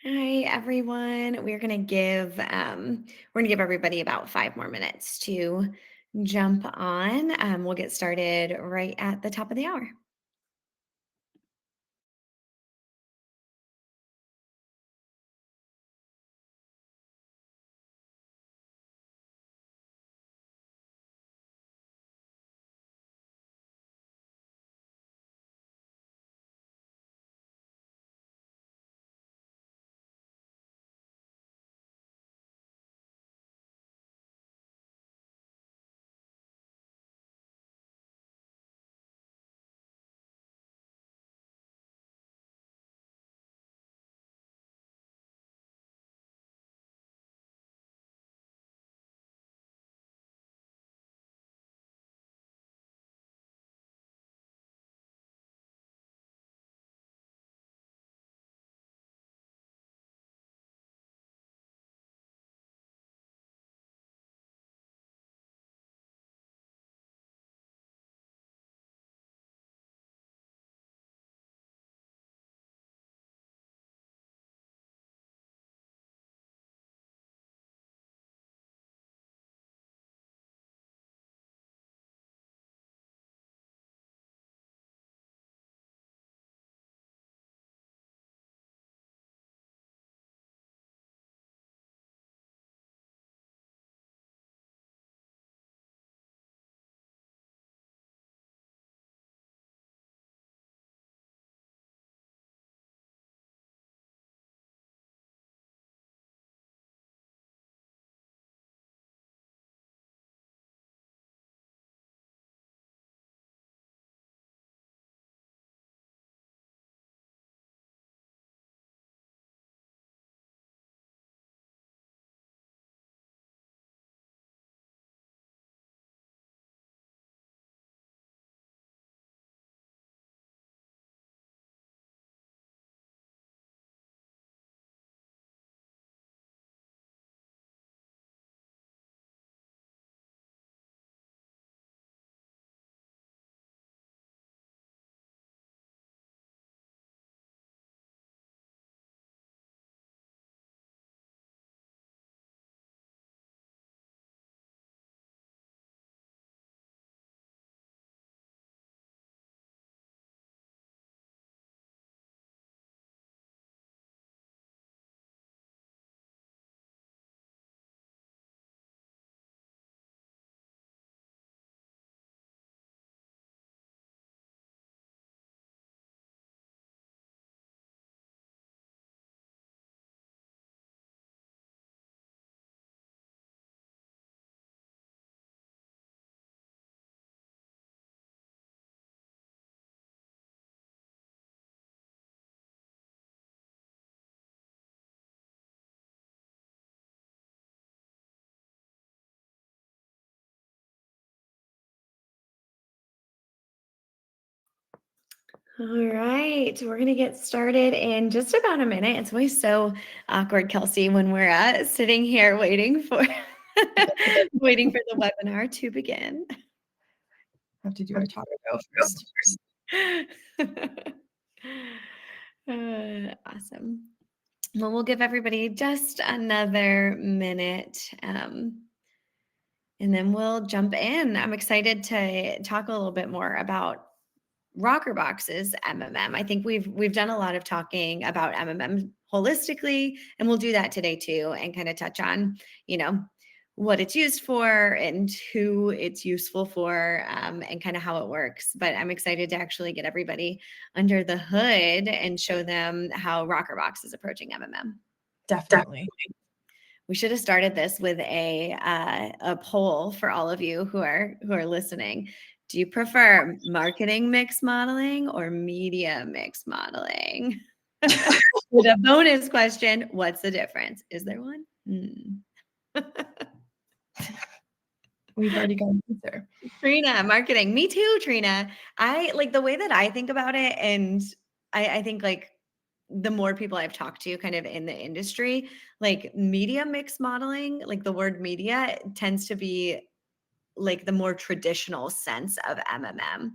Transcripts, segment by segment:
Hi, everyone. We're gonna give everybody about 5 more minutes to jump on. We'll get started right at the top of the hour. All right, we're gonna get started in just about a minute. It's always so awkward, Kelsey, when we're sitting here waiting for waiting for the webinar to begin. Have to do our talk go first. Awesome. Well, we'll give everybody just another minute, and then we'll jump in. I'm excited to talk a little bit more about Rockerbox's MMM. I think we've done a lot of talking about MMM holistically, and we'll do that today too, and kind of touch on, what it's used for and who it's useful for, and kind of how it works. But I'm excited to actually get everybody under the hood and show them how Rockerbox is approaching MMM. Definitely. We should have started this with a poll for all of you who are listening. Do you prefer marketing mix modeling or media mix modeling? With a bonus question, what's the difference? Is there one? We've already got an answer. Trina, marketing. Me too, Trina. I like the way that I think about it, and I think like the more people I've talked to kind of in the industry, like media mix modeling, like the word media tends to be like the more traditional sense of MMM.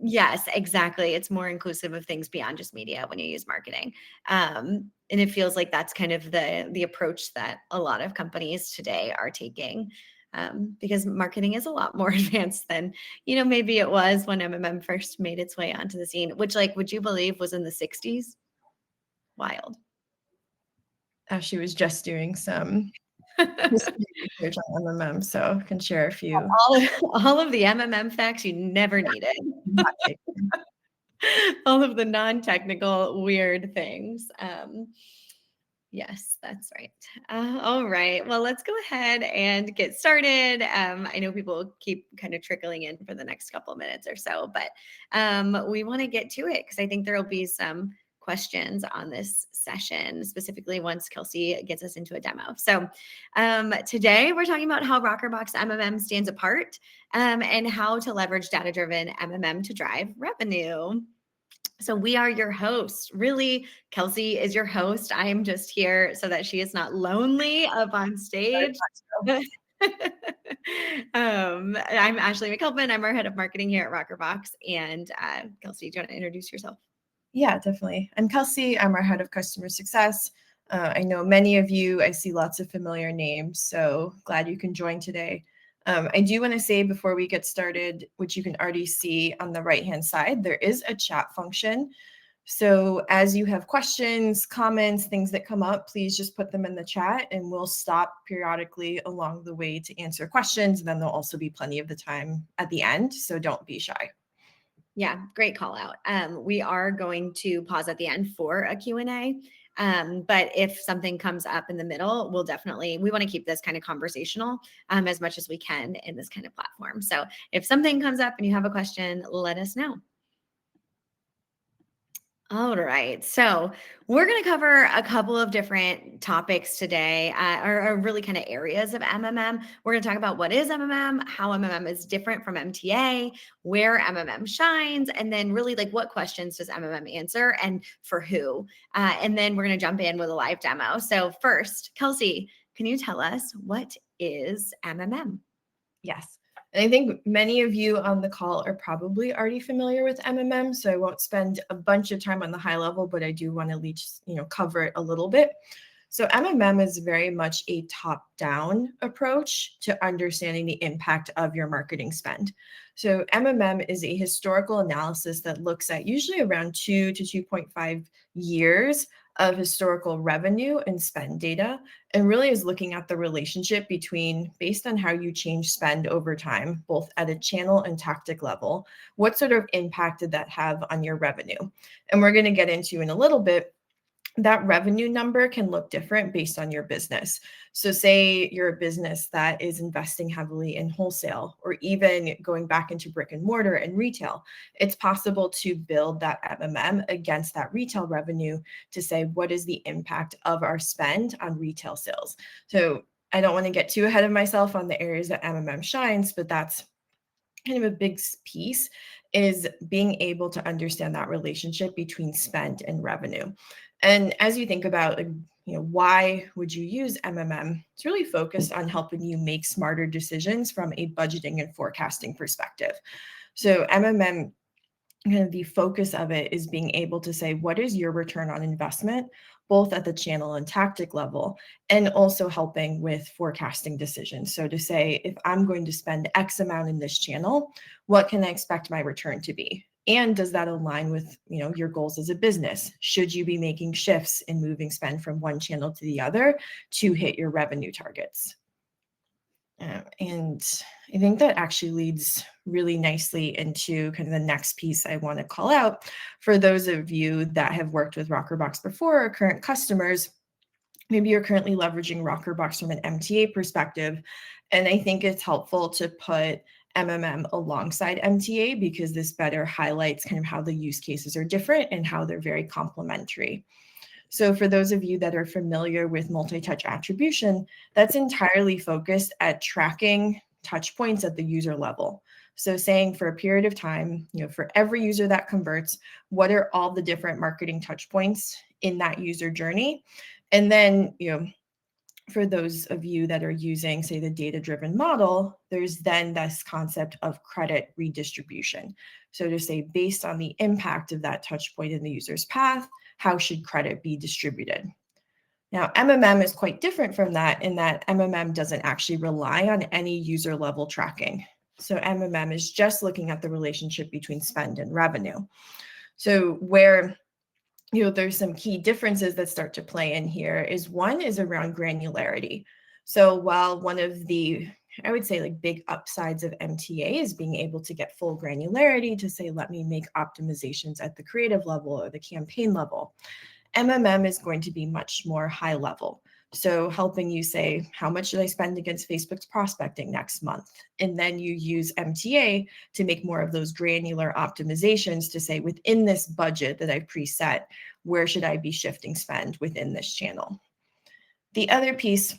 Yes, exactly. It's more inclusive of things beyond just media when you use marketing. And it feels like that's kind of the approach that a lot of companies today are taking. Because marketing is a lot more advanced than, maybe it was when MMM first made its way onto the scene, which, like, would you believe was in the 60s? Wild. She was just doing some history research on MMM, so can share a few All of the MMM facts you never needed. hot takes. All of the non-technical weird things. Yes, that's right. All right. Well, let's go ahead and get started. I know people keep kind of trickling in for the next couple of minutes or so, but we want to get to it because I think there will be some questions on this session, specifically once Kelsey gets us into a demo. So today we're talking about how Rockerbox MMM stands apart and how to leverage data-driven MMM to drive revenue. So we are your hosts. Really, Kelsey is your host. I am just here so that she is not lonely up on stage. I'm Ashley McKelvin. I'm our head of marketing here at Rockerbox. And Kelsey, do you want to introduce yourself? Yeah, definitely. I'm Kelsey. I'm our head of customer success. I know many of you. I see lots of familiar names, so glad you can join today. I do want to say before we get started, which you can already see on the right-hand side, there is a chat function. So as you have questions, comments, things that come up, please just put them in the chat and we'll stop periodically along the way to answer questions. And then there'll also be plenty of the time at the end, so don't be shy. Yeah, great call out. We are going to pause at the end for a Q&A. But if something comes up in the middle, we want to keep this kind of conversational as much as we can in this kind of platform. So if something comes up and you have a question, let us know. All right. So we're going to cover a couple of different topics today, or really kind of areas of MMM. We're going to talk about what is MMM, how MMM is different from MTA, where MMM shines, and then really like what questions does MMM answer and for who. And then we're going to jump in with a live demo. So first, Kelsey, can you tell us what is MMM? Yes. And I think many of you on the call are probably already familiar with MMM, so I won't spend a bunch of time on the high level, but I do want to at least, cover it a little bit. So MMM is very much a top-down approach to understanding the impact of your marketing spend. So MMM is a historical analysis that looks at usually around 2 to 2.5 years of historical revenue and spend data, and really is looking at the relationship based on how you change spend over time, both at a channel and tactic level, what sort of impact did that have on your revenue? And we're going to get into in a little bit, that revenue number can look different based on your business. So say you're a business that is investing heavily in wholesale or even going back into brick and mortar and retail. It's possible to build that MMM against that retail revenue to say, what is the impact of our spend on retail sales? So I don't want to get too ahead of myself on the areas that MMM shines, but that's kind of a big piece, is being able to understand that relationship between spend and revenue. And as you think about, why would you use MMM? It's really focused on helping you make smarter decisions from a budgeting and forecasting perspective. So MMM, kind of the focus of it is being able to say, what is your return on investment, both at the channel and tactic level, and also helping with forecasting decisions. So to say, if I'm going to spend X amount in this channel, what can I expect my return to be? And does that align with, your goals as a business? Should you be making shifts in moving spend from one channel to the other to hit your revenue targets? And I think that actually leads really nicely into kind of the next piece I want to call out. For those of you that have worked with Rockerbox before or current customers, maybe you're currently leveraging Rockerbox from an MTA perspective. And I think it's helpful to put MMM alongside MTA because this better highlights kind of how the use cases are different and how they're very complementary. So for those of you that are familiar with multi-touch attribution, that's entirely focused at tracking touch points at the user level. So saying for a period of time, for every user that converts, what are all the different marketing touch points in that user journey? And then, for those of you that are using, say, the data-driven model, there's then this concept of credit redistribution. So to say, based on the impact of that touch point in the user's path, how should credit be distributed? Now, MMM is quite different from that in that MMM doesn't actually rely on any user level tracking. So MMM is just looking at the relationship between spend and revenue. So where there's some key differences that start to play in here is one is around granularity. So while one of the, I would say, like big upsides of MTA is being able to get full granularity to say, let me make optimizations at the creative level or the campaign level. MMM is going to be much more high level. So helping you say, how much should I spend against Facebook's prospecting next month? And then you use MTA to make more of those granular optimizations to say, within this budget that I've preset, where should I be shifting spend within this channel? The other piece,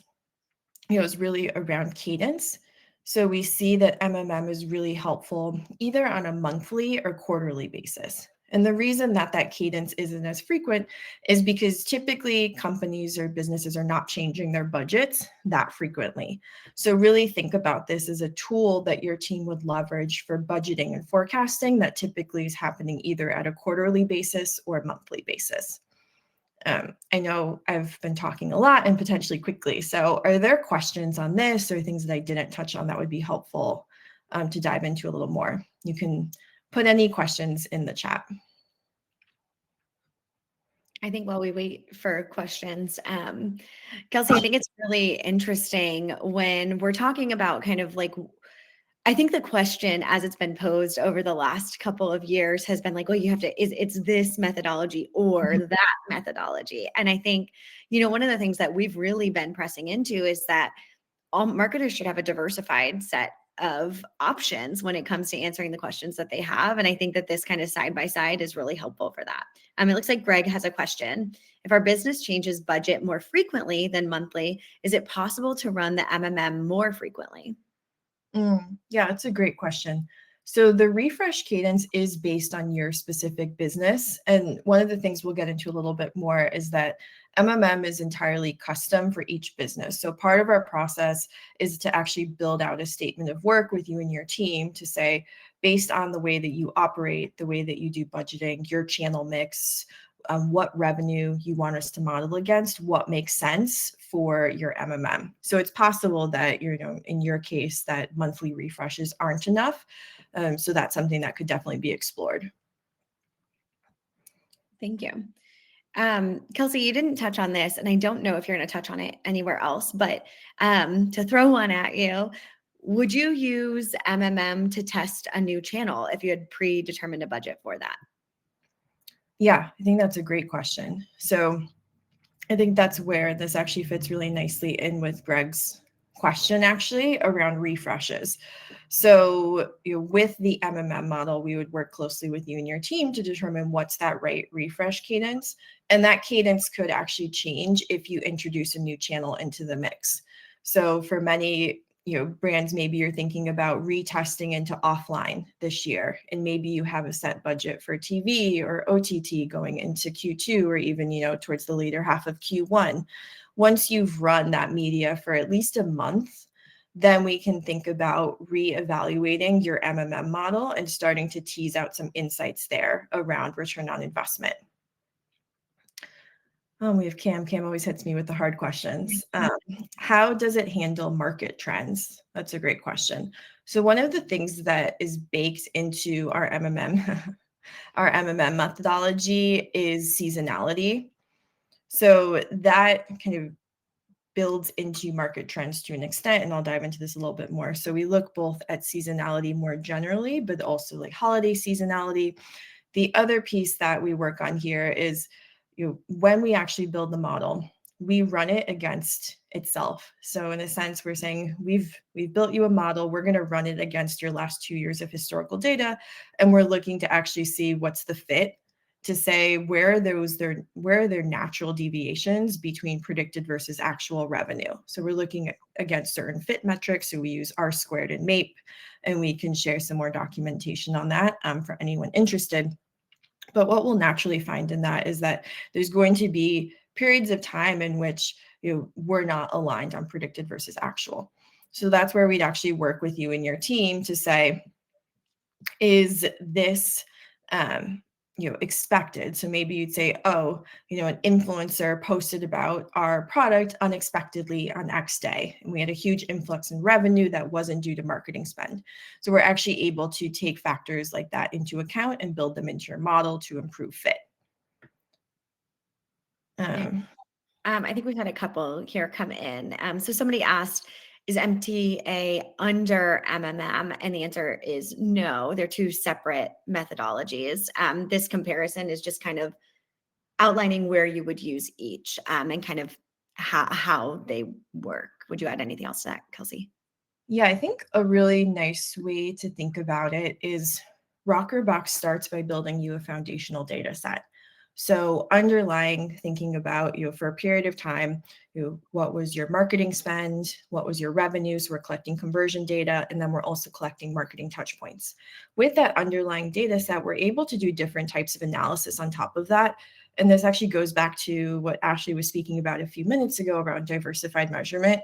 is really around cadence. So we see that MMM is really helpful either on a monthly or quarterly basis. And the reason that that cadence isn't as frequent is because typically companies or businesses are not changing their budgets that frequently. So really think about this as a tool that your team would leverage for budgeting and forecasting that typically is happening either at a quarterly basis or a monthly basis. I know I've been talking a lot and potentially quickly. So are there questions on this or things that I didn't touch on that would be helpful to dive into a little more? You can put any questions in the chat. I think while we wait for questions, Kelsey, I think it's really interesting when we're talking about kind of like, I think the question as it's been posed over the last couple of years has been like, well, you have to, it's this methodology or that methodology. And I think, one of the things that we've really been pressing into is that all marketers should have a diversified set of options when it comes to answering the questions that they have. And I think that this kind of side by side is really helpful for that. It looks like Greg has a question. If our business changes budget more frequently than monthly, is it possible to run the MMM more frequently? Yeah, it's a great question. So the refresh cadence is based on your specific business. And one of the things we'll get into a little bit more is that MMM is entirely custom for each business. So part of our process is to actually build out a statement of work with you and your team to say, based on the way that you operate, the way that you do budgeting, your channel mix, what revenue you want us to model against, what makes sense for your MMM. So it's possible that, in your case, that monthly refreshes aren't enough. So that's something that could definitely be explored. Thank you. Kelsey, you didn't touch on this, and I don't know if you're going to touch on it anywhere else, but to throw one at you, would you use MMM to test a new channel if you had predetermined a budget for that? Yeah, I think that's a great question. So I think that's where this actually fits really nicely in with Greg's question, actually, around refreshes. So with the MMM model, we would work closely with you and your team to determine what's that right refresh cadence. And that cadence could actually change if you introduce a new channel into the mix. So for many brands, maybe you're thinking about retesting into offline this year, and maybe you have a set budget for TV or OTT going into Q2 or even, towards the later half of Q1. Once you've run that media for at least a month, then we can think about reevaluating your MMM model and starting to tease out some insights there around return on investment. We have Cam. Cam always hits me with the hard questions. How does it handle market trends? That's a great question. So one of the things that is baked into our MMM, our MMM methodology is seasonality. So that kind of builds into market trends to an extent, and I'll dive into this a little bit more. So we look both at seasonality more generally, but also like holiday seasonality. The other piece that we work on here is when we actually build the model, we run it against itself. So in a sense, we're saying we've built you a model. We're going to run it against your last 2 years of historical data, and we're looking to actually see what's the fit to say where are their natural deviations between predicted versus actual revenue. So we're looking against certain fit metrics. So we use R squared and MAPE, and we can share some more documentation on that for anyone interested. But what we'll naturally find in that is that there's going to be periods of time in which were not aligned on predicted versus actual. So that's where we'd actually work with you and your team to say, is this expected? So maybe you'd say, oh, an influencer posted about our product unexpectedly on X day, and we had a huge influx in revenue that wasn't due to marketing spend. So we're actually able to take factors like that into account and build them into your model to improve fit. I think we've had a couple here come in. So somebody asked, is MTA under MMM? And the answer is no, they're two separate methodologies. This comparison is just kind of outlining where you would use each and kind of how they work. Would you add anything else to that, Kelsey? Yeah, I think a really nice way to think about it is Rockerbox starts by building you a foundational data set. So underlying thinking about, for a period of time, what was your marketing spend? What was your revenues? We're collecting conversion data, and then we're also collecting marketing touch points. With that underlying data set, we're able to do different types of analysis on top of that. And this actually goes back to what Ashley was speaking about a few minutes ago around diversified measurement.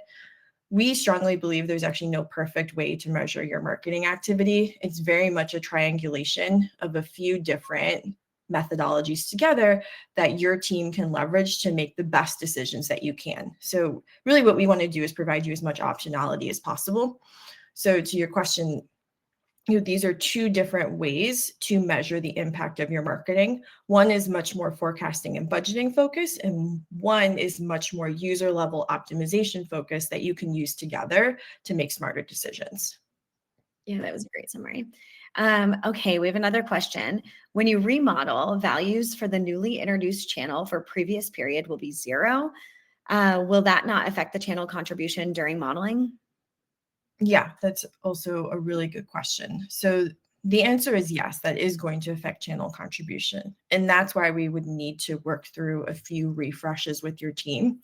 We strongly believe there's actually no perfect way to measure your marketing activity. It's very much a triangulation of a few different methodologies together that your team can leverage to make the best decisions that you can. So really what we want to do is provide you as much optionality as possible. So to your question, these are two different ways to measure the impact of your marketing. One is much more forecasting and budgeting focused, and one is much more user level optimization focused that you can use together to make smarter decisions. Yeah, that was a great summary. Okay, we have another question. When you remodel, values for the newly introduced channel for previous period will be 0. Will that not affect the channel contribution during modeling? Yeah, that's also a really good question. So the answer is yes, that is going to affect channel contribution. And that's why we would need to work through a few refreshes with your team.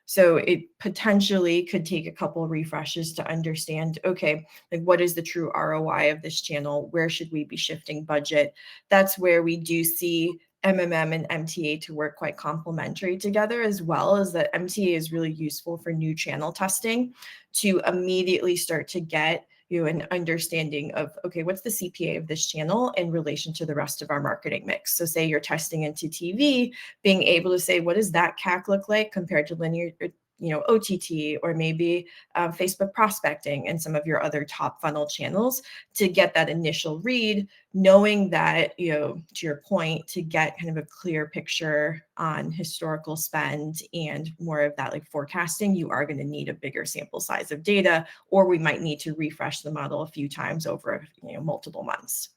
So it potentially could take a couple refreshes to understand, okay, like what is the true ROI of this channel? Where should we be shifting budget? That's where we do see MMM and MTA to work quite complementary together, as well as that MTA is really useful for new channel testing to immediately start to get an understanding of, okay, what's the CPA of this channel in relation to the rest of our marketing mix? So say you're testing into TV, being able to say, what does that CAC look like compared to linear, OTT, or maybe Facebook prospecting and some of your other top funnel channels to get that initial read, knowing that, to your point, to get kind of a clear picture on historical spend and more of that like forecasting, you are going to need a bigger sample size of data, or we might need to refresh the model a few times over, multiple months.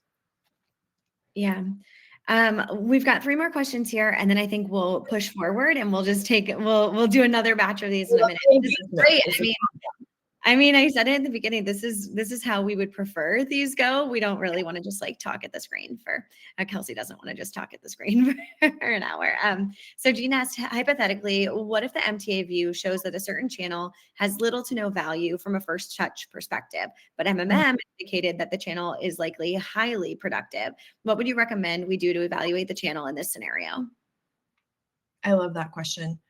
Yeah. We've got 3 more questions here, and then I think we'll push forward and we'll just we'll do another batch of these in a minute. This is great. I said it in the beginning, this is how we would prefer these go. We don't really want to just like talk at the screen Kelsey doesn't want to just talk at the screen for an hour. So Jean asked, hypothetically, what if the MTA view shows that a certain channel has little to no value from a first touch perspective, but MMM indicated that the channel is likely highly productive? What would you recommend we do to evaluate the channel in this scenario? I love that question.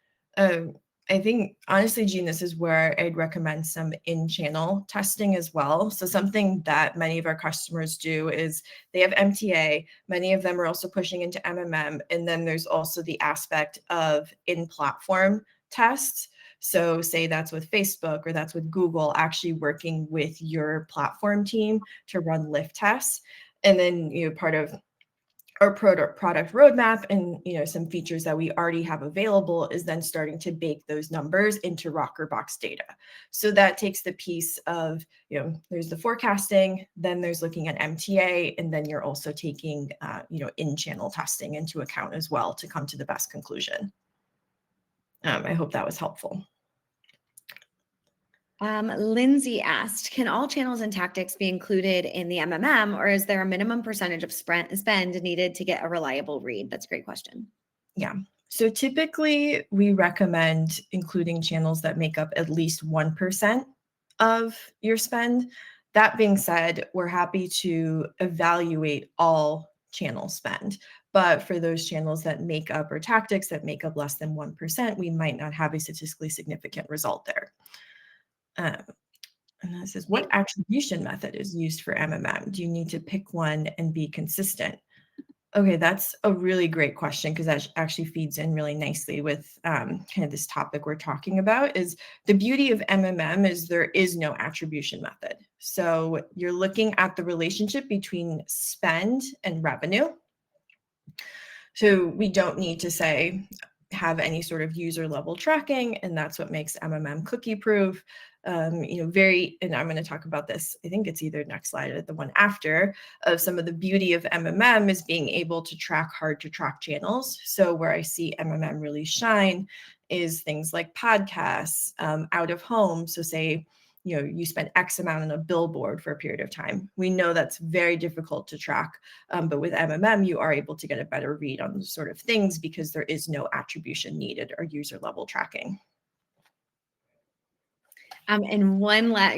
I think honestly, Jean, this is where I'd recommend some in-channel testing as well. So something that many of our customers do is they have MTA. Many of them are also pushing into MMM. And then there's also the aspect of in-platform tests. So say that's with Facebook or that's with Google, actually working with your platform team to run lift tests. And then, part of our product roadmap and some features that we already have available is then starting to bake those numbers into Rockerbox data. So that takes the piece of, there's the forecasting, then there's looking at MTA, and then you're also taking, in-channel testing into account as well to come to the best conclusion. I hope that was helpful. Lindsay asked, can all channels and tactics be included in the MMM, or is there a minimum percentage of spend needed to get a reliable read? That's a great question. Yeah. So typically we recommend including channels that make up at least 1% of your spend. That being said, we're happy to evaluate all channel spend, But for those channels that make up, or tactics that make up less than 1%, we might not have a statistically significant result there. Um, and this is, what attribution method is used for MMM? Do you need to pick one and be consistent? Okay, that's a really great question, because that actually feeds in really nicely with kind of this topic we're talking about. Is the beauty of MMM is there is no attribution method. So you're looking at the relationship between spend and revenue. So we don't need to say have any sort of user level tracking, and that's what makes MMM cookie proof. And I'm going to talk about this, I think it's either next slide or the one after, of some of the beauty of MMM is being able to track hard to track channels. So where I see MMM really shine is things like podcasts, out of home. So say, you spend X amount on a billboard for a period of time. We know that's very difficult to track, but with MMM, you are able to get a better read on those sort of things because there is no attribution needed or user level tracking. And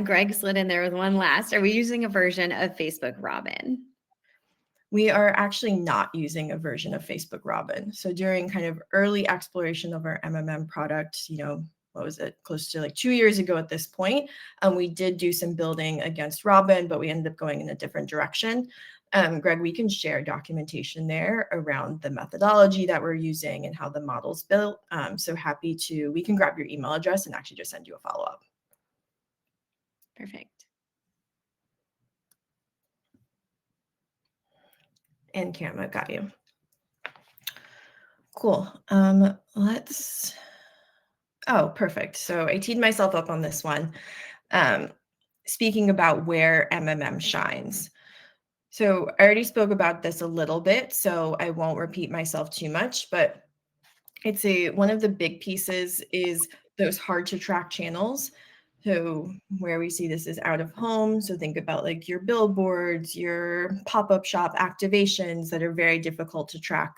Greg slid in there with one last. Are we using a version of Facebook Robin? We are actually not using a version of Facebook Robin. So during kind of early exploration of our MMM product, what was it, close to like 2 years ago at this point, we did do some building against Robin, but we ended up going in a different direction. Greg, we can share documentation there around the methodology that we're using and how the model's built. So we can grab your email address and actually just send you a follow-up. Perfect. And Cam, I've got you. Cool. Oh, perfect. So I teed myself up on this one. Speaking about where MMM shines. So I already spoke about this a little bit, so I won't repeat myself too much, but one of the big pieces is those hard to track channels. So where we see this is out of home. So think about like your billboards, your pop-up shop activations that are very difficult to track.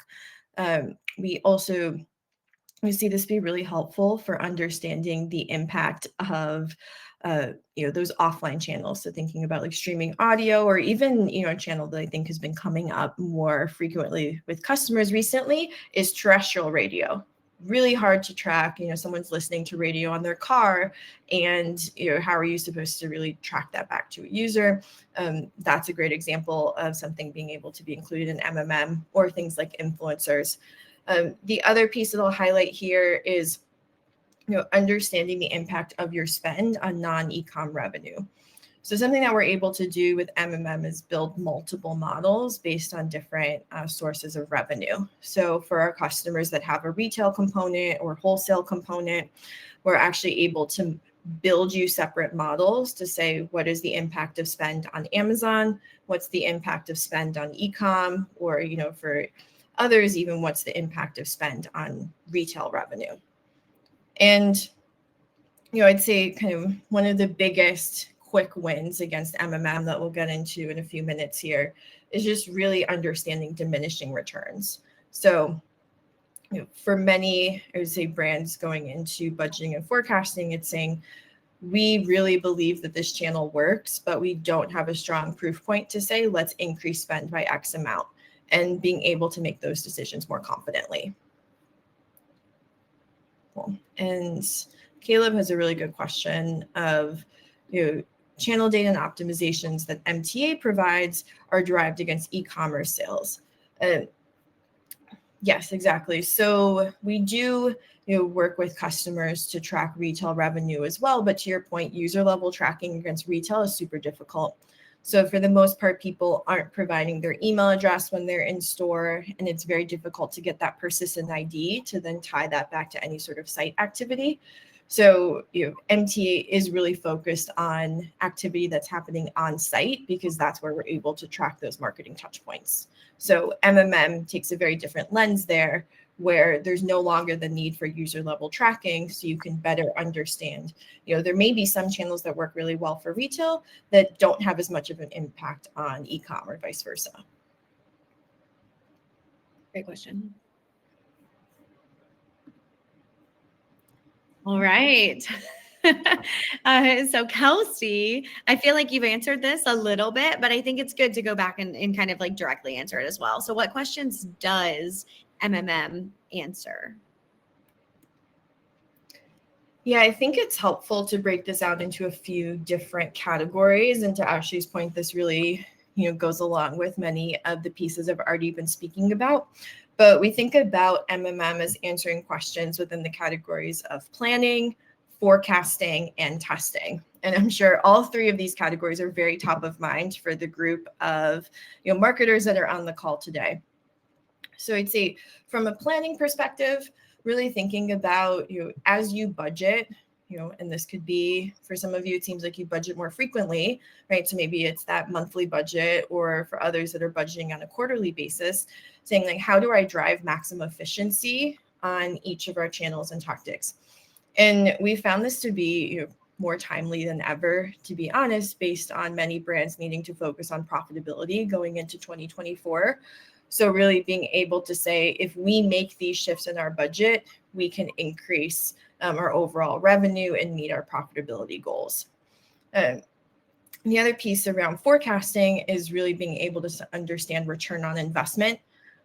We see this be really helpful for understanding the impact of those offline channels. So thinking about like streaming audio, or even a channel that I think has been coming up more frequently with customers recently is terrestrial radio. Really hard to track. Someone's listening to radio on their car, and how are you supposed to really track that back to a user? That's a great example of something being able to be included in MMM, or things like influencers. The other piece that I'll highlight here is understanding the impact of your spend on non-ecom revenue. So something that we're able to do with MMM is build multiple models based on different sources of revenue. So for our customers that have a retail component or wholesale component, we're actually able to build you separate models to say, what is the impact of spend on Amazon? What's the impact of spend on ecom? Or, for others, even what's the impact of spend on retail revenue? And, I'd say kind of one of the biggest quick wins against MMM that we'll get into in a few minutes here is just really understanding diminishing returns. So, for many, I would say, brands going into budgeting and forecasting, it's saying, we really believe that this channel works, but we don't have a strong proof point to say, let's increase spend by X amount, and being able to make those decisions more confidently. Cool. And Caleb has a really good question of, channel data and optimizations that MTA provides are derived against e-commerce sales. Yes, exactly. So we do work with customers to track retail revenue as well. But to your point, user level tracking against retail is super difficult. So for the most part, people aren't providing their email address when they're in store, and it's very difficult to get that persistent ID to then tie that back to any sort of site activity. So MTA is really focused on activity that's happening on site, because that's where we're able to track those marketing touch points. So MMM takes a very different lens there, where there's no longer the need for user level tracking, so you can better understand. There may be some channels that work really well for retail that don't have as much of an impact on e-com, or vice versa. Great question. All right. So Kelsey, I feel like you've answered this a little bit, but I think it's good to go back and kind of like directly answer it as well. So what questions does MMM answer? Yeah, I think it's helpful to break this out into a few different categories. And to Ashley's point, this really, goes along with many of the pieces I've already been speaking about. But we think about MMM as answering questions within the categories of planning, forecasting, and testing. And I'm sure all three of these categories are very top of mind for the group of marketers that are on the call today. So I'd say from a planning perspective, really thinking about, as you budget, and this could be for some of you, it seems like you budget more frequently, right? So maybe it's that monthly budget, or for others that are budgeting on a quarterly basis, saying like, how do I drive maximum efficiency on each of our channels and tactics? And we found this to be, more timely than ever, to be honest, based on many brands needing to focus on profitability going into 2024. So really being able to say, if we make these shifts in our budget, we can increase our overall revenue and meet our profitability goals. The other piece around forecasting is really being able to understand return on investment.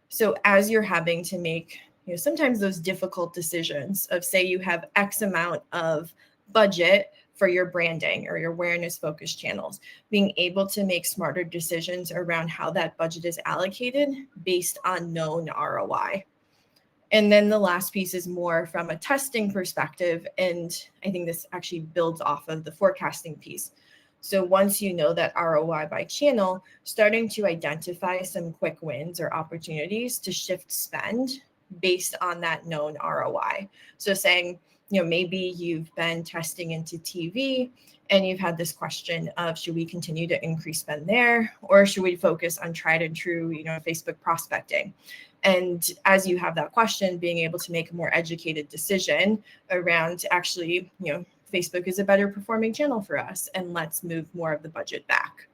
So as you're having to make, sometimes those difficult decisions of, say you have X amount of budget for your branding or your awareness focused channels, being able to make smarter decisions around how that budget is allocated based on known ROI. And then the last piece is more from a testing perspective. And I think this actually builds off of the forecasting piece. So once you know that ROI by channel, starting to identify some quick wins or opportunities to shift spend based on that known ROI. So saying, maybe you've been testing into TV and you've had this question of, should we continue to increase spend there, or should we focus on tried and true, Facebook prospecting? And as you have that question, being able to make a more educated decision around actually, Facebook is a better performing channel for us, and let's move more of the budget back.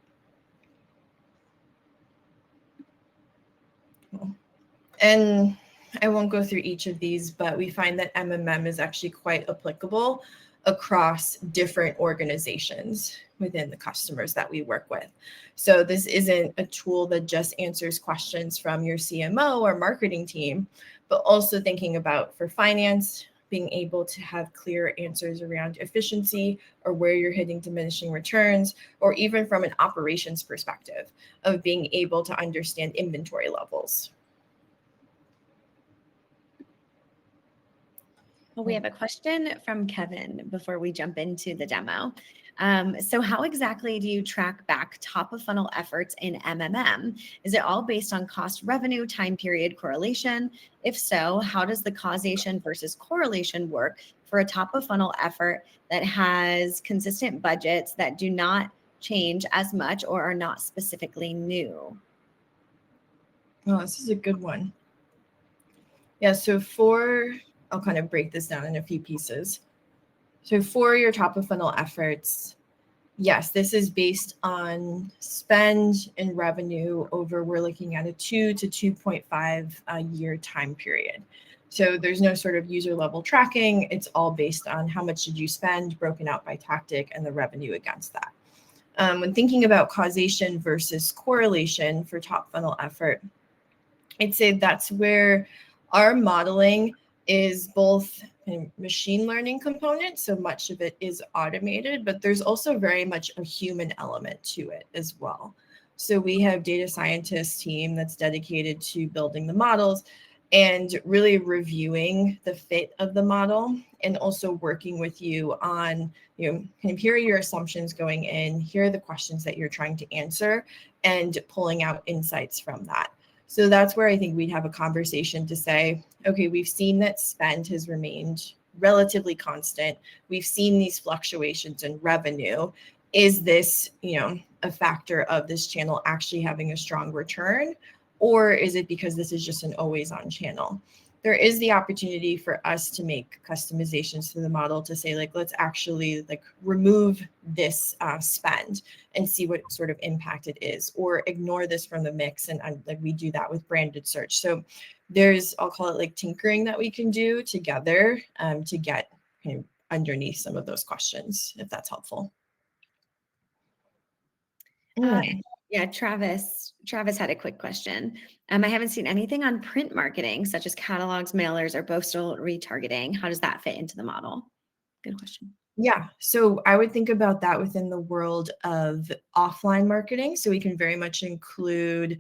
And I won't go through each of these, but we find that MMM is actually quite applicable across different organizations within the customers that we work with. So this isn't a tool that just answers questions from your CMO or marketing team, but also thinking about for finance, being able to have clear answers around efficiency or where you're hitting diminishing returns, or even from an operations perspective of being able to understand inventory levels. Well, we have a question from Kevin before we jump into the demo. So how exactly do you track back top of funnel efforts in MMM? Is it all based on cost, revenue, time period correlation? If so, how does the causation versus correlation work for a top of funnel effort that has consistent budgets that do not change as much or are not specifically new? Oh, this is a good one. Yeah, so I'll kind of break this down in a few pieces. So for your top of funnel efforts, yes, this is based on spend and revenue over, we're looking at a 2 to 2.5 year time period. So there's no sort of user level tracking. It's all based on how much did you spend, broken out by tactic, and the revenue against that. When thinking about causation versus correlation for top funnel effort, I'd say that's where our modeling is both a machine learning component, so much of it is automated, but there's also very much a human element to it as well. So we have data scientist team that's dedicated to building the models and really reviewing the fit of the model, and also working with you on, kind of here are your assumptions going in, here are the questions that you're trying to answer, and pulling out insights from that. So that's where I think we'd have a conversation to say, okay, we've seen that spend has remained relatively constant. We've seen these fluctuations in revenue. Is this, a factor of this channel actually having a strong return? Or is it because this is just an always on channel? There is the opportunity for us to make customizations to the model to say, like, let's actually remove this spend and see what sort of impact it is, or ignore this from the mix. And we do that with branded search. So there's, I'll call it tinkering that we can do together to get underneath some of those questions, if that's helpful. Uh, Mm. yeah, Travis had a quick question. I haven't seen anything on print marketing, such as catalogs, mailers, or postal retargeting. How does that fit into the model? Good question. Yeah, so I would think about that within the world of offline marketing. So we can very much include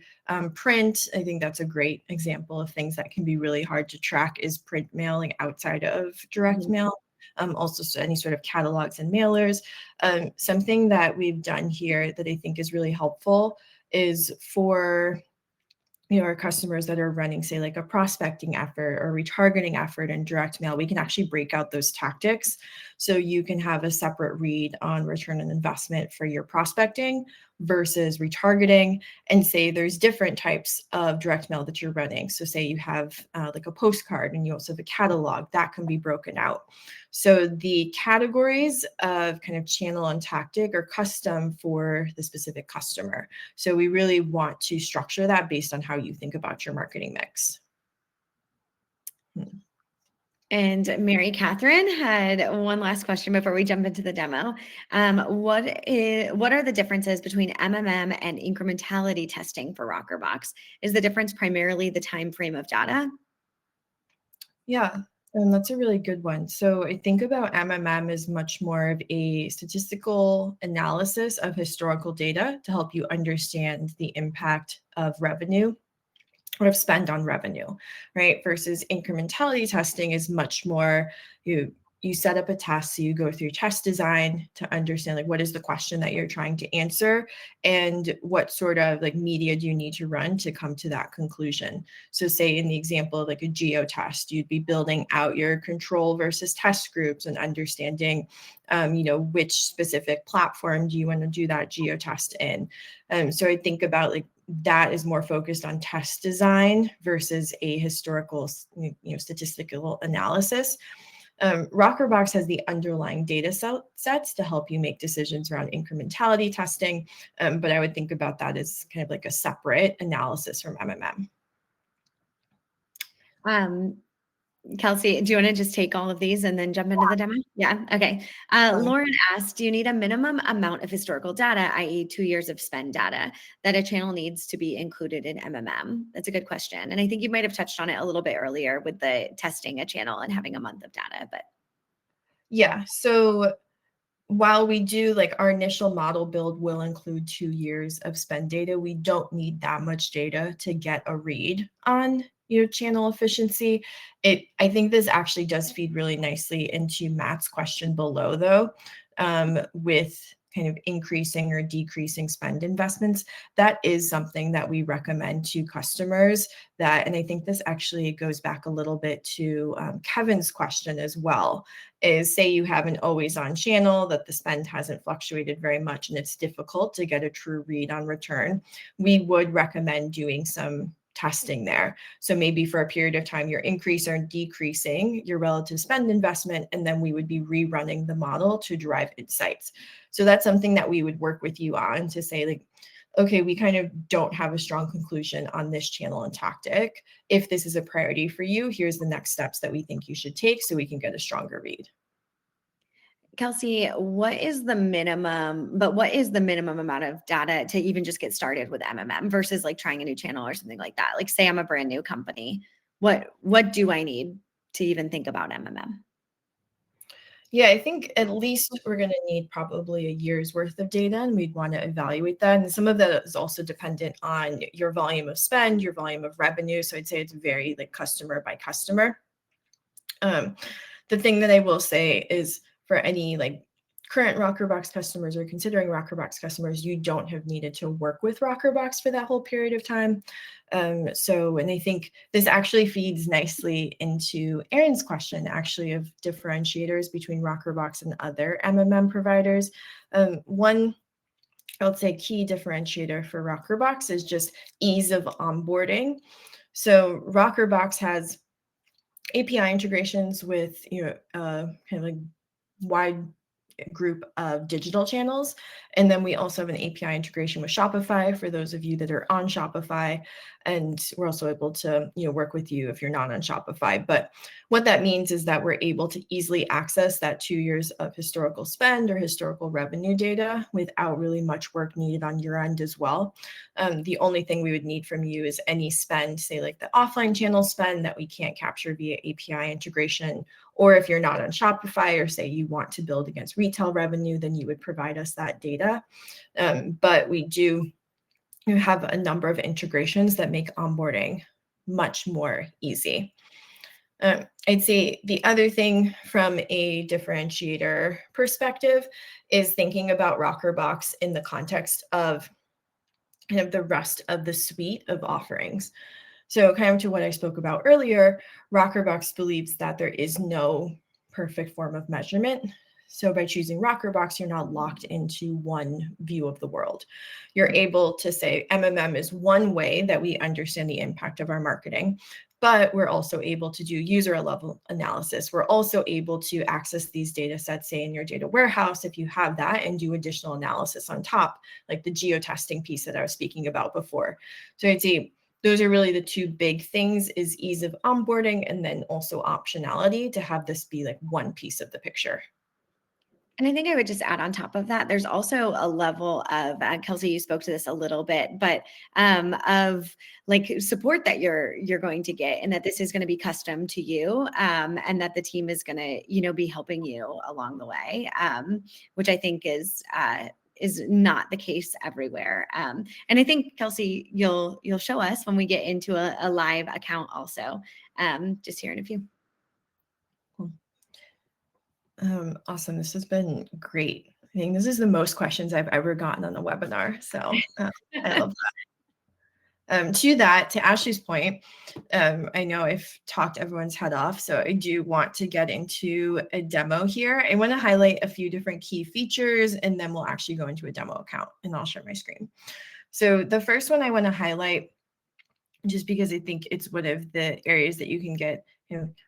print. I think that's a great example of things that can be really hard to track is print mailing outside of direct Mhm. mail. Also, so any sort of catalogs and mailers. Something that we've done here that I think is really helpful is for our customers that are running, say, like a prospecting effort or retargeting effort in direct mail, we can actually break out those tactics. So you can have a separate read on return on investment for your prospecting versus retargeting, and say there's different types of direct mail that you're running. So say you have like a postcard and you also have a catalog that can be broken out. So the categories of kind of channel and tactic are custom for the specific customer. So we really want to structure that based on how you think about your marketing mix. Hmm. And Mary Catherine had one last question before we jump into the demo. What are the differences between MMM and incrementality testing for Rockerbox? Is the difference primarily the time frame of data? Yeah, and that's a really good one. So I think about MMM as much more of a statistical analysis of historical data to help you understand the impact of revenue or of spend on revenue, right? Versus incrementality testing is much more you set up a test, so you go through test design to understand like what is the question that you're trying to answer and what sort of like media do you need to run to come to that conclusion. So say in the example of like a geo test, you'd be building out your control versus test groups and understanding which specific platform do you want to do that geo test in. So I think about like that is more focused on test design versus a historical, statistical analysis. Rockerbox has the underlying data sets to help you make decisions around incrementality testing, but I would think about that as kind of like a separate analysis from MMM. Um, Kelsey, do you want to just take all of these and then jump into the demo? Yeah. Okay. Fine. Lauren asked, do you need a minimum amount of historical data, i.e. 2 years of spend data, that a channel needs to be included in MMM? That's a good question. And I think you might have touched on it a little bit earlier with the testing a channel and having a month of data, but Yeah. So while we do like our initial model build will include 2 years of spend data, we don't need that much data to get a read on your channel efficiency. I think this actually does feed really nicely into Matt's question below, though, with kind of increasing or decreasing spend investments. That is something that we recommend to customers and I think this actually goes back a little bit to Kevin's question as well, is say you have an always on channel that the spend hasn't fluctuated very much and it's difficult to get a true read on return. We would recommend doing some testing there. So maybe for a period of time, you're increasing or decreasing your relative spend investment, and then we would be rerunning the model to derive insights. So that's something that we would work with you on to say like, okay, we kind of don't have a strong conclusion on this channel and tactic. If this is a priority for you, here's the next steps that we think you should take so we can get a stronger read. Kelsey, what is the minimum amount of data to even just get started with MMM versus like trying a new channel or something like that? Like say I'm a brand new company. What do I need to even think about MMM? Yeah, I think at least we're going to need probably a year's worth of data, and we'd want to evaluate that. And some of that is also dependent on your volume of spend, your volume of revenue. So I'd say it's very like customer by customer. The thing that I will say is for any like current Rockerbox customers or considering Rockerbox customers, you don't have needed to work with Rockerbox for that whole period of time. And I think this actually feeds nicely into Aaron's question, actually, of differentiators between Rockerbox and other MMM providers. One, I would say, key differentiator for Rockerbox is just ease of onboarding. So Rockerbox has API integrations with kind of like wide group of digital channels. And then we also have an API integration with Shopify for those of you that are on Shopify. And we're also able to, work with you if you're not on Shopify. But what that means is that we're able to easily access that 2 years of historical spend or historical revenue data without really much work needed on your end as well. The only thing we would need from you is any spend, say like the offline channel spend that we can't capture via API integration, or if you're not on Shopify or say you want to build against retail revenue, then you would provide us that data. But we do have a number of integrations that make onboarding much more easy. I'd say the other thing from a differentiator perspective is thinking about Rockerbox in the context of kind of the rest of the suite of offerings. So kind of to what I spoke about earlier, Rockerbox believes that there is no perfect form of measurement. So by choosing Rockerbox, you're not locked into one view of the world. You're able to say MMM is one way that we understand the impact of our marketing, but we're also able to do user level analysis. We're also able to access these data sets, say in your data warehouse, if you have that, and do additional analysis on top, like the geo-testing piece that I was speaking about before. So I'd say those are really the two big things, is ease of onboarding and then also optionality to have this be like one piece of the picture. And I think I would just add on top of that, there's also a level of, Kelsey, you spoke to this a little bit, but of like support that you're going to get, and that this is going to be custom to you, and that the team is going to, be helping you along the way, which I think is not the case everywhere. And I think, Kelsey, you'll show us when we get into a live account also, just here in a few. Awesome. This has been great. I think this is the most questions I've ever gotten on a webinar. So I love that. To Ashley's point, I know I've talked everyone's head off, so I do want to get into a demo here. I want to highlight a few different key features, and then we'll actually go into a demo account, and I'll share my screen. So the first one I want to highlight, just because I think it's one of the areas that you can get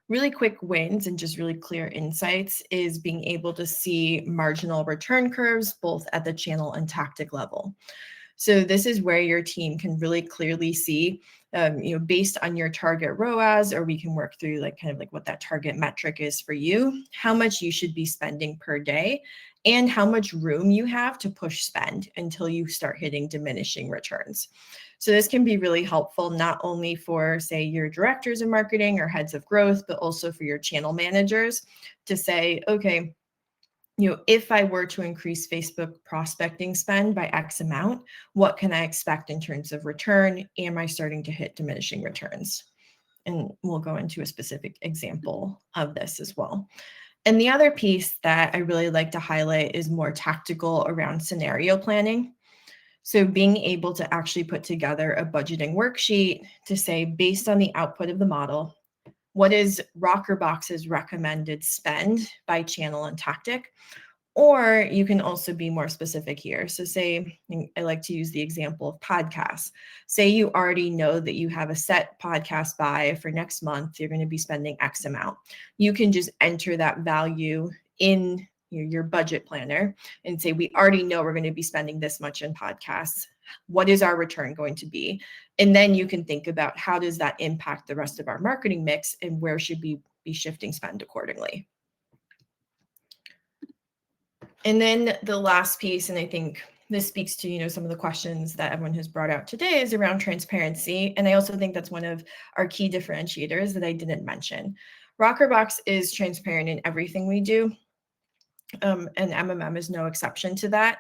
really quick wins and just really clear insights, is being able to see marginal return curves both at the channel and tactic level. So this is where your team can really clearly see, based on your target ROAS, or we can work through like kind of like what that target metric is for you, how much you should be spending per day, and how much room you have to push spend until you start hitting diminishing returns. So this can be really helpful, not only for, say, your directors of marketing or heads of growth, but also for your channel managers to say, okay, if I were to increase Facebook prospecting spend by X amount, what can I expect in terms of return? Am I starting to hit diminishing returns? And we'll go into a specific example of this as well. And the other piece that I really like to highlight is more tactical around scenario planning. So being able to actually put together a budgeting worksheet to say, based on the output of the model, what is Rockerbox's recommended spend by channel and tactic? Or you can also be more specific here. So say, I like to use the example of podcasts. Say you already know that you have a set podcast buy for next month, you're going to be spending X amount. You can just enter that value in your budget planner and say, we already know we're going to be spending this much in podcasts. What is our return going to be? And then you can think about, how does that impact the rest of our marketing mix, and where should we be shifting spend accordingly? And then the last piece, and I think this speaks to, some of the questions that everyone has brought out today, is around transparency. And I also think that's one of our key differentiators that I didn't mention. Rockerbox is transparent in everything we do. And MMM is no exception to that.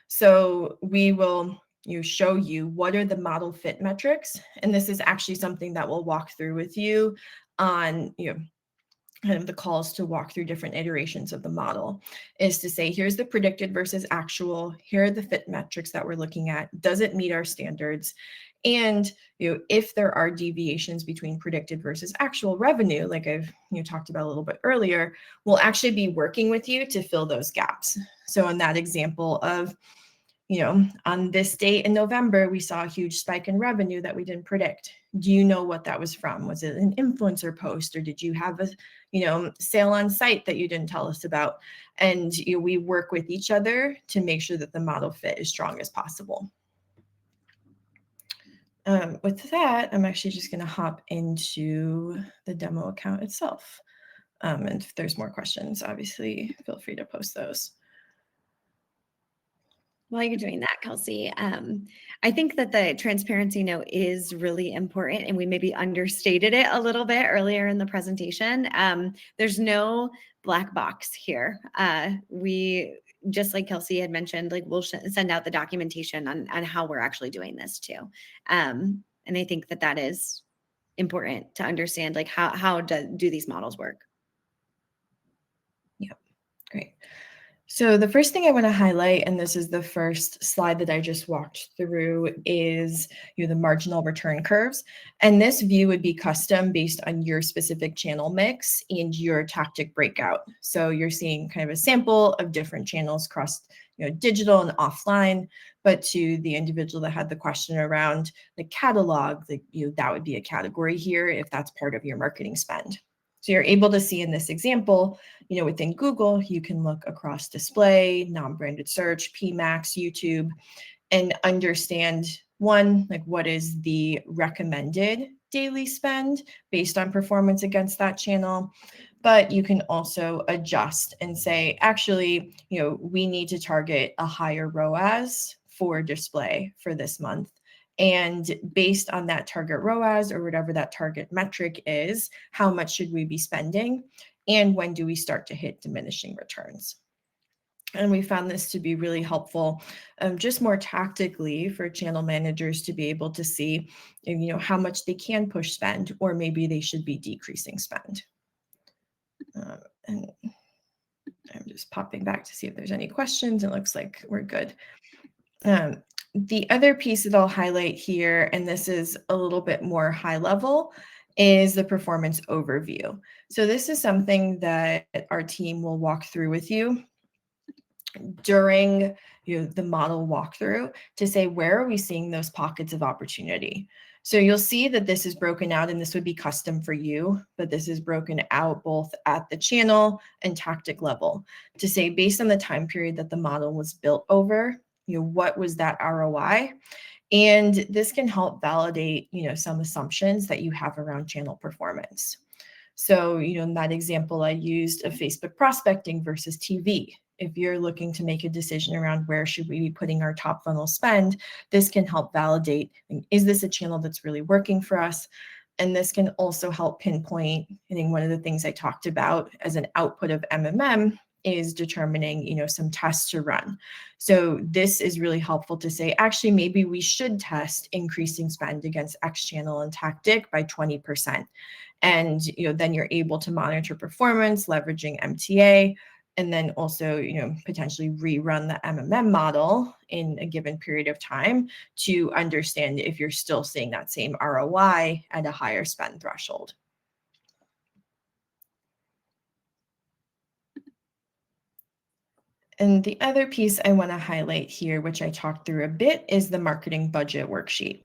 So we will show you what are the model fit metrics. And this is actually something that we'll walk through with you on, kind of the calls to walk through different iterations of the model, is to say, here's the predicted versus actual, here are the fit metrics that we're looking at, does it meet our standards? And if there are deviations between predicted versus actual revenue, like I've talked about a little bit earlier, we'll actually be working with you to fill those gaps. So in that example of, on this date in November, we saw a huge spike in revenue that we didn't predict. Do you know what that was from? Was it an influencer post, or did you have a sale on site that you didn't tell us about. And we work with each other to make sure that the model fit as strong as possible. With that, I'm actually just going to hop into the demo account itself. And if there's more questions, obviously, feel free to post those. While you're doing that, Kelsey, I think that the transparency note is really important, and we maybe understated it a little bit earlier in the presentation. There's no black box here. We, just like Kelsey had mentioned, like we'll send out the documentation on how we're actually doing this too. And I think that that is important to understand, like how do these models work? Yep, great. So the first thing I want to highlight, and this is the first slide that I just walked through, is the marginal return curves. And this view would be custom based on your specific channel mix and your tactic breakout. So you're seeing kind of a sample of different channels across digital and offline, but to the individual that had the question around the catalog, that would be a category here if that's part of your marketing spend. So you're able to see in this example, within Google, you can look across display, non-branded search, PMax, YouTube, and understand one, like what is the recommended daily spend based on performance against that channel. But you can also adjust and say, actually, we need to target a higher ROAS for display for this month. And based on that target ROAS or whatever that target metric is, how much should we be spending? And when do we start to hit diminishing returns? And we found this to be really helpful, just more tactically for channel managers to be able to see, how much they can push spend, or maybe they should be decreasing spend. And I'm just popping back to see if there's any questions. It looks like we're good. The other piece that I'll highlight here, and this is a little bit more high level, is the performance overview. So this is something that our team will walk through with you during the model walkthrough to say, where are we seeing those pockets of opportunity? So you'll see that this is broken out, and this would be custom for you, but this is broken out both at the channel and tactic level to say, based on the time period that the model was built over, what was that ROI? And this can help validate, some assumptions that you have around channel performance. So, in that example, I used of Facebook prospecting versus TV. If you're looking to make a decision around where should we be putting our top funnel spend, this can help validate, is this a channel that's really working for us? And this can also help pinpoint, I think one of the things I talked about as an output of MMM is determining, some tests to run. So this is really helpful to say, actually, maybe we should test increasing spend against X channel and tactic by 20%. And, then you're able to monitor performance, leveraging MTA, and then also, potentially rerun the MMM model in a given period of time to understand if you're still seeing that same ROI at a higher spend threshold. And the other piece I want to highlight here, which I talked through a bit, is the marketing budget worksheet.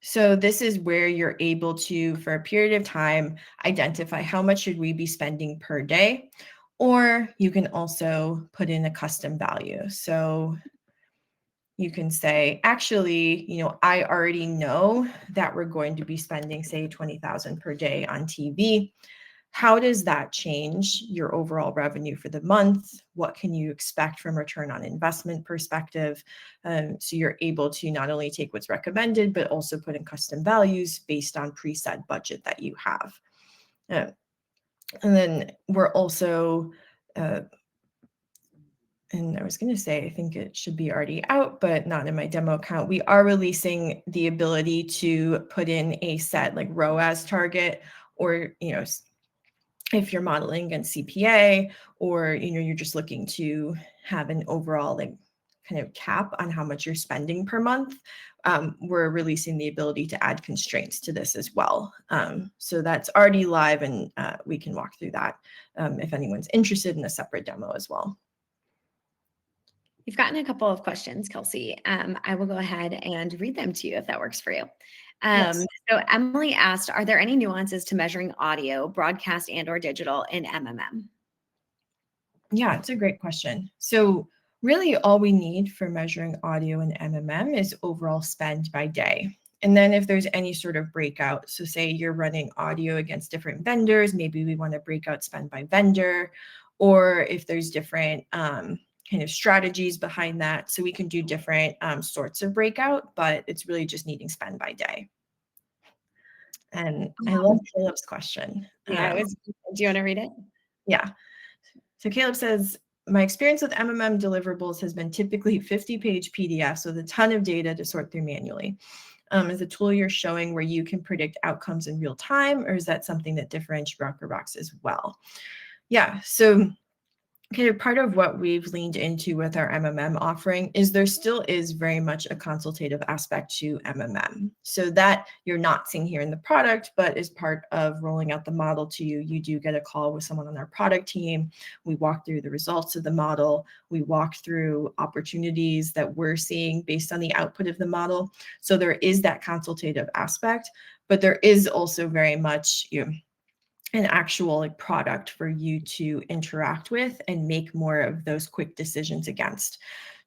So this is where you're able to, for a period of time, identify how much should we be spending per day, or you can also put in a custom value. So you can say, actually, I already know that we're going to be spending, say, 20,000 per day on TV. How does that change your overall revenue for the month? What can you expect from return on investment perspective? So you're able to not only take what's recommended, but also put in custom values based on preset budget that you have. And then we're also, and I was going to say, I think it should be already out, but not in my demo account. We are releasing the ability to put in a set like ROAS target, or, if you're modeling against CPA, or you're just looking to have an overall kind of cap on how much you're spending per month, we're releasing the ability to add constraints to this as well. So that's already live, and we can walk through that if anyone's interested in a separate demo as well. We've gotten a couple of questions, Kelsey. I will go ahead and read them to you if that works for you. Yes. So Emily asked, are there any nuances to measuring audio, broadcast and or digital in MMM? Yeah, it's a great question. So, really, all we need for measuring audio and MMM is overall spend by day. And then, if there's any sort of breakout, so say you're running audio against different vendors, maybe we want to break out spend by vendor, or if there's different kind of strategies behind that. So, we can do different sorts of breakout, but it's really just needing spend by day. And I love Um, Caleb's question. yeah, do you want to read it? Yeah. So Caleb says, my experience with MMM deliverables has been typically 50-page PDFs with a ton of data to sort through manually. Is the tool you're showing where you can predict outcomes in real time, or is that something that differentiates Rockerbox as well? Yeah, so kind of part of what we've leaned into with our MMM offering is there still is very much a consultative aspect to MMM. So that you're not seeing here in the product, but as part of rolling out the model to you, you do get a call with someone on our product team. We walk through the results of the model. We walk through opportunities that we're seeing based on the output of the model. So there is that consultative aspect, but there is also very much, an actual like product for you to interact with and make more of those quick decisions against.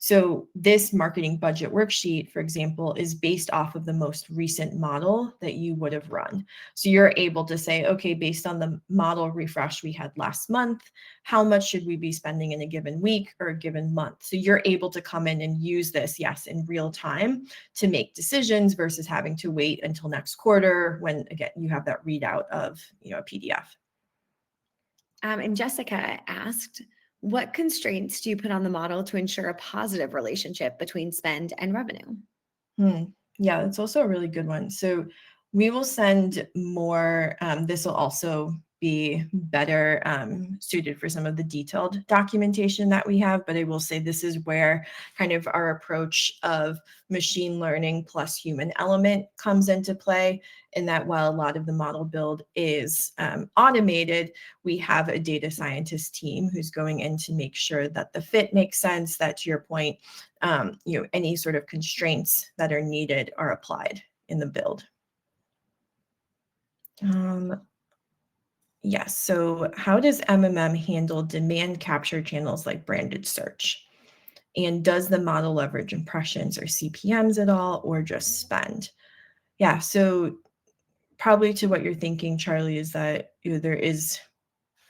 So this marketing budget worksheet, for example, is based off of the most recent model that you would have run. So you're able to say, okay, based on the model refresh we had last month, how much should we be spending in a given week or a given month? So you're able to come in and use this, yes, in real time to make decisions versus having to wait until next quarter when, again, you have that readout of a PDF. And Jessica asked, what constraints do you put on the model to ensure a positive relationship between spend and revenue? Yeah, that's also a really good one. So we will send more. This will also be better suited for some of the detailed documentation that we have. But I will say this is where kind of our approach of machine learning plus human element comes into play. In that while a lot of the model build is automated, we have a data scientist team who's going in to make sure that the fit makes sense, that to your point, any sort of constraints that are needed are applied in the build. Yes. So how does MMM handle demand capture channels like branded search? And does the model leverage impressions or CPMs at all, or just spend? Yeah. So probably to what you're thinking, Charlie, is that there is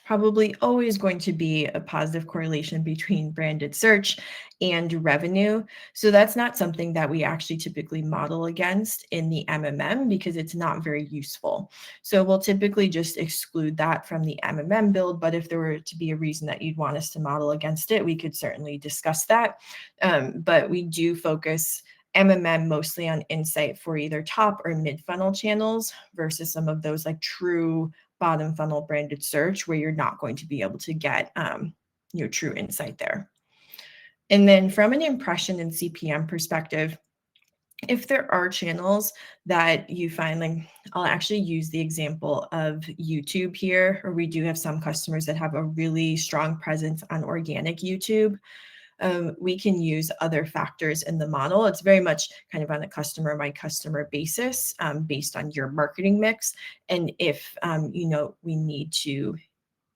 probably always going to be a positive correlation between branded search and revenue. So that's not something that we actually typically model against in the MMM because it's not very useful. So we'll typically just exclude that from the MMM build. But if there were to be a reason that you'd want us to model against it, we could certainly discuss that. But we do focus MMM mostly on insight for either top or mid funnel channels versus some of those like true bottom funnel branded search where you're not going to be able to get your true insight there. And then from an impression and CPM perspective, if there are channels that you find, like I'll actually use the example of YouTube here, or we do have some customers that have a really strong presence on organic YouTube. We can use other factors in the model. It's very much kind of on a customer by customer basis based on your marketing mix. And if, we need to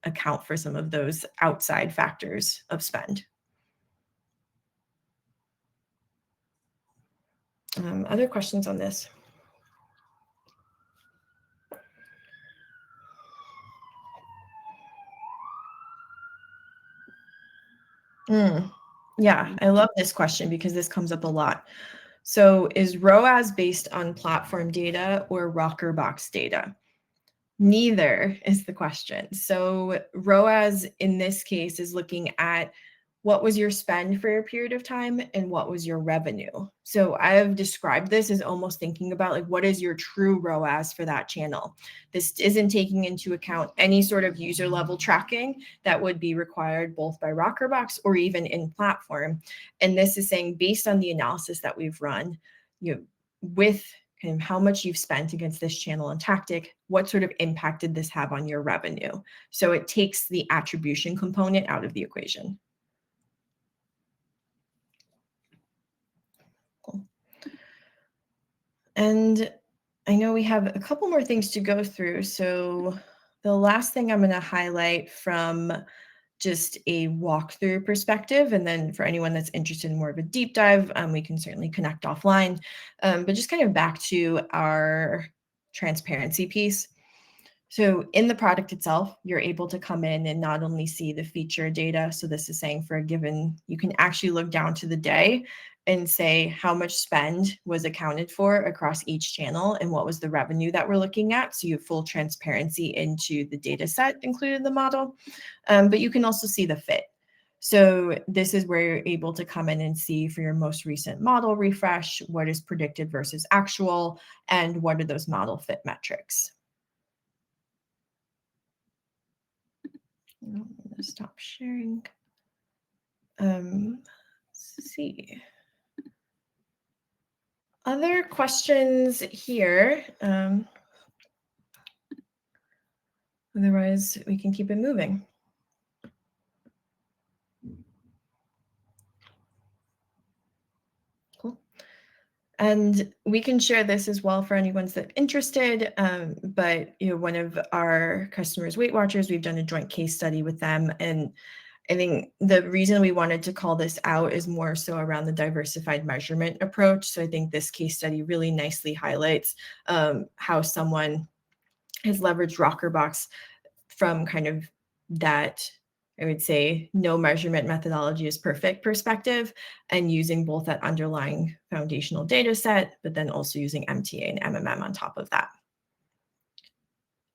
account for some of those outside factors of spend. Other questions on this? Yeah, I love this question because this comes up a lot. So is ROAS based on platform data or Rockerbox data? Neither is the question. So ROAS in this case is looking at what was your spend for a period of time and what was your revenue. So I have described this as almost thinking about like what is your true ROAS for that channel. This isn't taking into account any sort of user level tracking that would be required both by Rockerbox or even in platform. And this is saying based on the analysis that we've run, with kind of how much you've spent against this channel and tactic, what sort of impact did this have on your revenue? So it takes the attribution component out of the equation. And I know we have a couple more things to go through. So the last thing I'm going to highlight from just a walkthrough perspective, and then for anyone that's interested in more of a deep dive, we can certainly connect offline. But just kind of back to our transparency piece. So in the product itself, you're able to come in and not only see the feature data. So this is saying for a given, you can actually look down to the day and say how much spend was accounted for across each channel and what was the revenue that we're looking at. So you have full transparency into the data set included in the model, but you can also see the fit. So this is where you're able to come in and see for your most recent model refresh, what is predicted versus actual, and what are those model fit metrics. I'm going to stop sharing. Let's see. Other questions here. Otherwise, we can keep it moving. Cool. And we can share this as well for anyone that's interested. But one of our customers, Weight Watchers, we've done a joint case study with them, and I think the reason we wanted to call this out is more so around the diversified measurement approach. So I think this case study really nicely highlights how someone has leveraged Rockerbox from kind of that, I would say, no measurement methodology is perfect perspective, and using both that underlying foundational data set, but then also using MTA and MMM on top of that.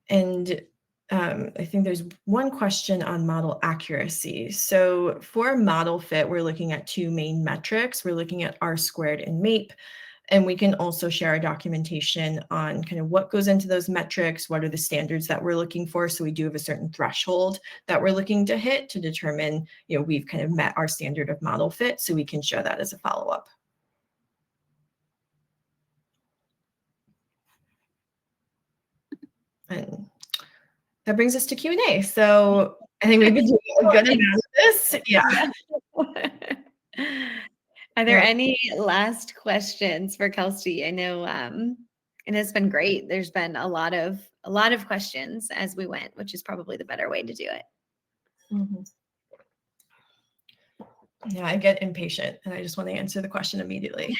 And I think there's one question on model accuracy. So for model fit, we're looking at two main metrics. We're looking at R squared and MAPE, and we can also share our documentation on kind of what goes into those metrics, what are the standards that we're looking for. So we do have a certain threshold that we're looking to hit to determine, we've kind of met our standard of model fit. So we can show that as a follow-up. And that brings us to Q&A. So I think we've been doing a good amount of this. Yeah. Are there any last questions for Kelsey? I know it has been great. There's been a lot of questions as we went, which is probably the better way to do it. Mm-hmm. Yeah, I get impatient and I just want to answer the question immediately.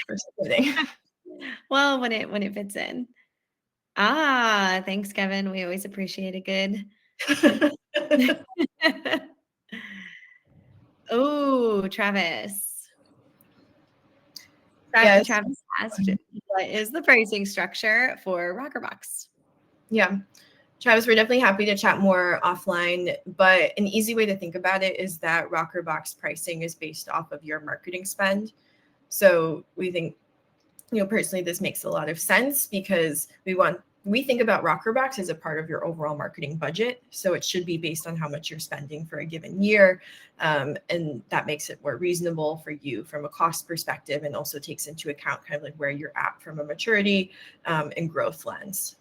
Well, when it fits in. Thanks, Kevin. We always appreciate a good. Oh, Travis. Yes. Travis asked, what is the pricing structure for Rockerbox? Yeah. Travis, we're definitely happy to chat more offline, but an easy way to think about it is that Rockerbox pricing is based off of your marketing spend. So we think, personally, this makes a lot of sense because we think about Rockerbox as a part of your overall marketing budget. So it should be based on how much you're spending for a given year. And that makes it more reasonable for you from a cost perspective, and also takes into account kind of like where you're at from a maturity and growth lens.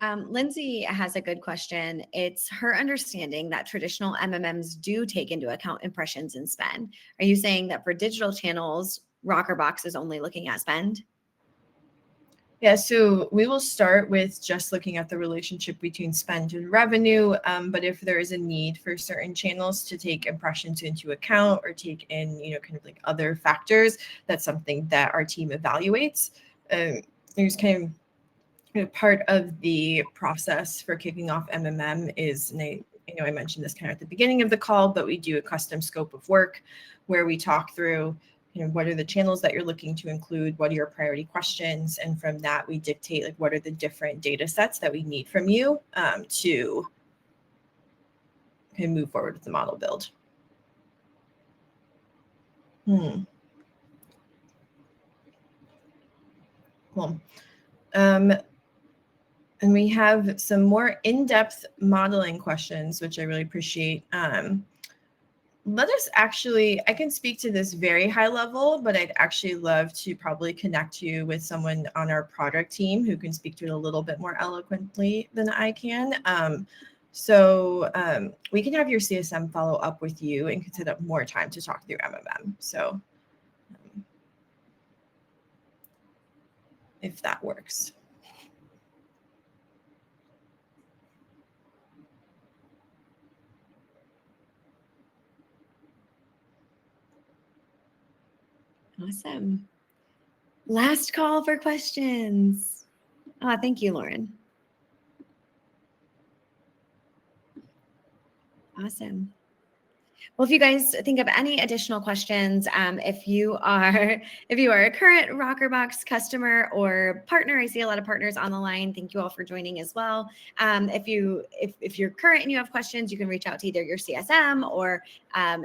Lindsay has a good question. It's her understanding that traditional MMMs do take into account impressions and spend. Are you saying that for digital channels, Rockerbox is only looking at spend? Yeah, so we will start with just looking at the relationship between spend and revenue. But if there is a need for certain channels to take impressions into account or take in, kind of like other factors, that's something that our team evaluates. There's kind of part of the process for kicking off MMM is, and I mentioned this kind of at the beginning of the call, but we do a custom scope of work where we talk through what are the channels that you're looking to include? What are your priority questions? And from that, we dictate like what are the different data sets that we need from you to kind of move forward with the model build. Cool. And we have some more in-depth modeling questions, which I really appreciate. Let us actually, I can speak to this very high level, but I'd actually love to probably connect you with someone on our product team who can speak to it a little bit more eloquently than I can. So we can have your CSM follow up with you and can set up more time to talk through MMM. So if that works. Awesome. Last call for questions. Thank you, Lauren. Awesome. Well, if you guys think of any additional questions, if you are a current Rockerbox customer or partner, I see a lot of partners on the line. Thank you all for joining as well. If you're current and you have questions, you can reach out to either your CSM or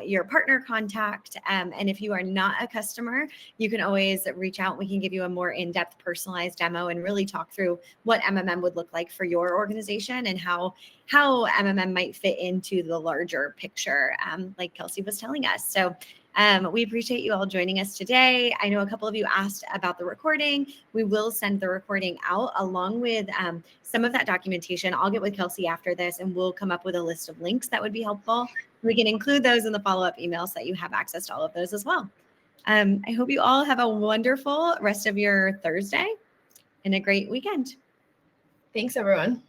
your partner contact. And if you are not a customer, you can always reach out. We can give you a more in-depth personalized demo and really talk through what MMM would look like for your organization and how MMM might fit into the larger picture, like Kelsey was telling us. So we appreciate you all joining us today. I know a couple of you asked about the recording. We will send the recording out along with some of that documentation. I'll get with Kelsey after this and we'll come up with a list of links that would be helpful. We can include those in the follow-up email so that you have access to all of those as well. I hope you all have a wonderful rest of your Thursday and a great weekend. Thanks, everyone.